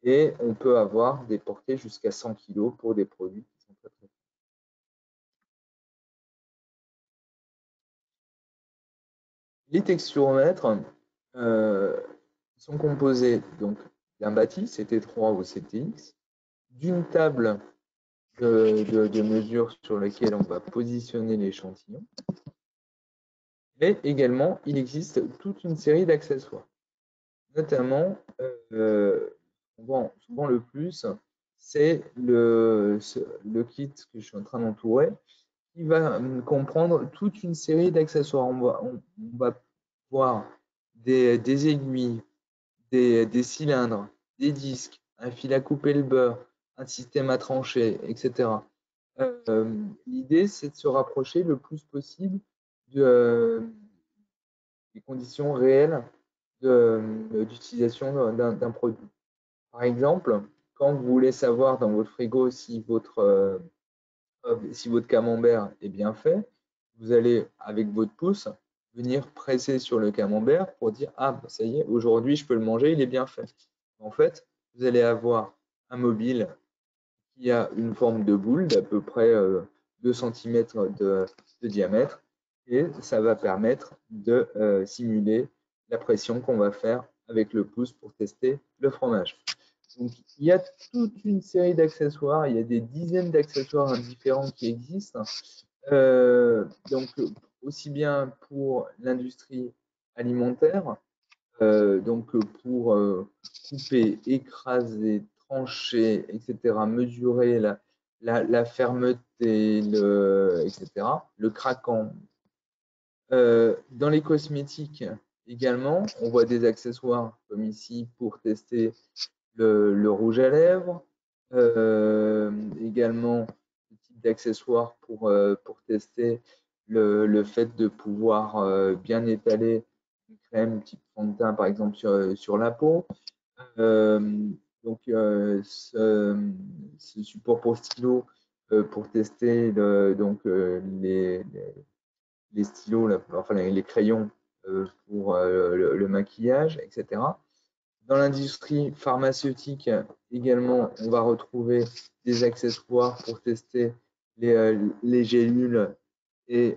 Speaker 1: Et on peut avoir des portées jusqu'à 100 kg pour des produits qui sont très très. Les texturomètres sont composés donc d'un bâti, CT3 ou CTX, d'une table de mesure sur laquelle on va positionner l'échantillon. Mais également, il existe toute une série d'accessoires. Notamment, souvent le plus, c'est le kit que je suis en train d'entourer, qui va comprendre toute une série d'accessoires. On va voir des aiguilles, des cylindres, des disques, un fil à couper le beurre, un système à trancher, etc. L'idée, c'est de se rapprocher le plus possible des conditions réelles d'utilisation d'un produit. Par exemple, quand vous voulez savoir dans votre frigo si votre camembert est bien fait, vous allez, avec votre pouce, venir presser sur le camembert pour dire « Ah, ça y est, aujourd'hui, je peux le manger, il est bien fait. » En fait, vous allez avoir un mobile qui a une forme de boule d'à peu près 2 cm de diamètre et ça va permettre de simuler la pression qu'on va faire avec le pouce pour tester le fromage. Donc, il y a toute une série d'accessoires, il y a des dizaines d'accessoires différents qui existent. Donc, aussi bien pour l'industrie alimentaire, donc pour couper, écraser, trancher, etc., mesurer la fermeté, etc., le craquant. Dans les cosmétiques également, on voit des accessoires comme ici pour tester le rouge à lèvres, également ce type d'accessoires pour tester le fait de pouvoir bien étaler une crème type fond de teint par exemple sur la peau. Donc ce support pour stylo pour tester les stylos, enfin les crayons pour le maquillage, etc. Dans l'industrie pharmaceutique également, on va retrouver des accessoires pour tester les gélules et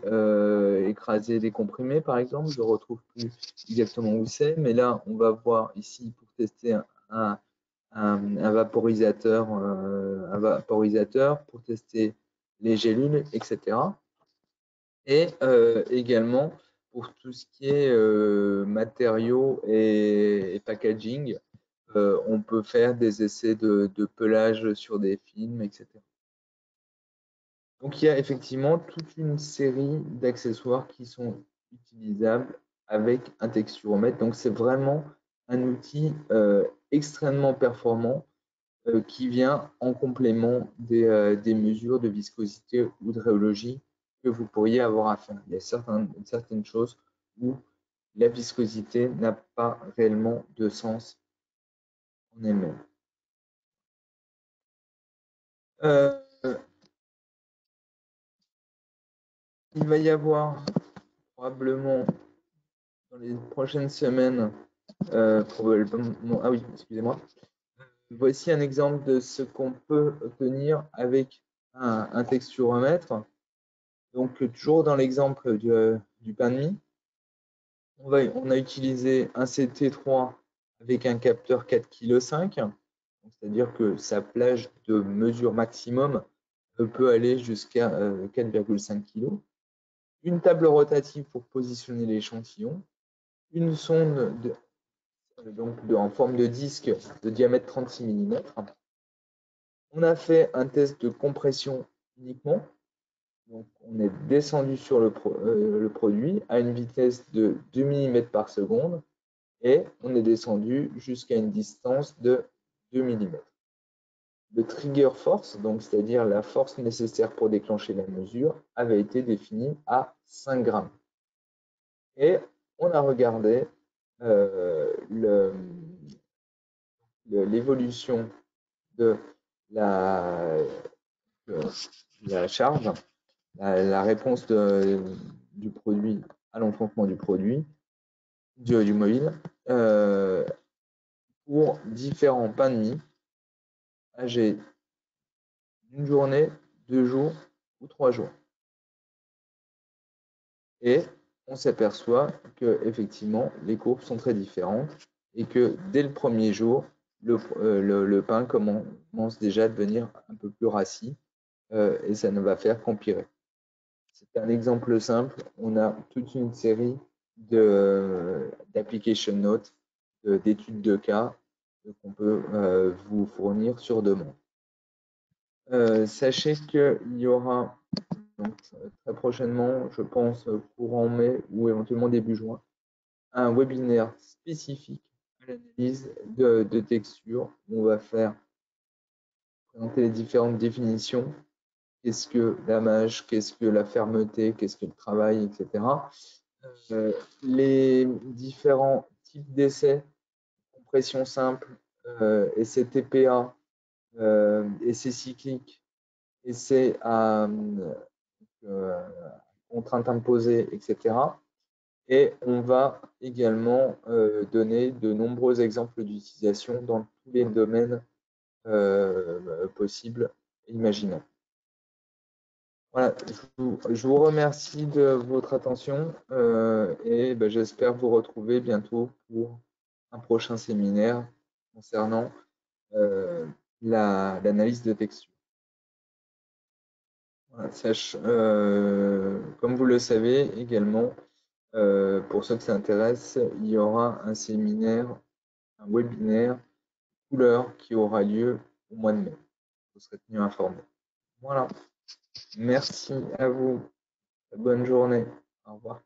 Speaker 1: écraser les comprimés, par exemple. Je ne retrouve plus exactement où c'est, mais là, on va voir ici pour tester un vaporisateur, pour tester les gélules, etc. Et également pour tout ce qui est matériaux et packaging, on peut faire des essais de pelage sur des films, etc. Donc, il y a effectivement toute une série d'accessoires qui sont utilisables avec un texturomètre. Donc, c'est vraiment un outil extrêmement performant qui vient en complément des mesures de viscosité ou de rhéologie que vous pourriez avoir à faire. Il y a certaines choses où la viscosité n'a pas réellement de sens en elle-même. Il va y avoir probablement dans les prochaines semaines, ah oui, excusez-moi. Voici un exemple de ce qu'on peut obtenir avec un texturomètre. Donc, toujours dans l'exemple du pain de mie, on a utilisé un CT3 avec un capteur 4,5 kg, c'est-à-dire que sa plage de mesure maximum peut aller jusqu'à 4,5 kg. Une table rotative pour positionner l'échantillon, une sonde en forme de disque de diamètre 36 mm. On a fait un test de compression uniquement. Donc, on est descendu sur le produit à une vitesse de 2 mm par seconde et on est descendu jusqu'à une distance de 2 mm. Le trigger force, donc c'est-à-dire la force nécessaire pour déclencher la mesure, avait été définie à 5 grammes. Et on a regardé l'évolution de la, la charge, la réponse du produit à l'enfoncement du produit, du mobile, pour différents pains de mie âgés d'une journée, 2 jours ou 3 jours. Et on s'aperçoit que effectivement les courbes sont très différentes et que dès le premier jour, le pain commence déjà à devenir un peu plus rassis et ça ne va faire qu'empirer. C'est un exemple simple. On a toute une série d'application notes, d'études de cas qu'on peut vous fournir sur demande. Sachez qu'il y aura donc, très prochainement, je pense courant mai ou éventuellement début juin, un webinaire spécifique à l'analyse de texture où on va présenter les différentes définitions. Qu'est-ce que la mâche, qu'est-ce que la fermeté, qu'est-ce que le travail, etc. Les différents types d'essais, compression simple, essai TPA, essai cyclique, essai à contrainte imposée, etc. Et on va également donner de nombreux exemples d'utilisation dans tous les domaines possibles et imaginables. Voilà, je vous remercie de votre attention et j'espère vous retrouver bientôt pour un prochain séminaire concernant l'analyse de texture. Voilà, comme vous le savez également, pour ceux que ça intéresse, il y aura un séminaire, un webinaire couleur qui aura lieu au mois de mai. Vous serez tenu informé. Voilà. Merci à vous. Bonne journée. Au revoir.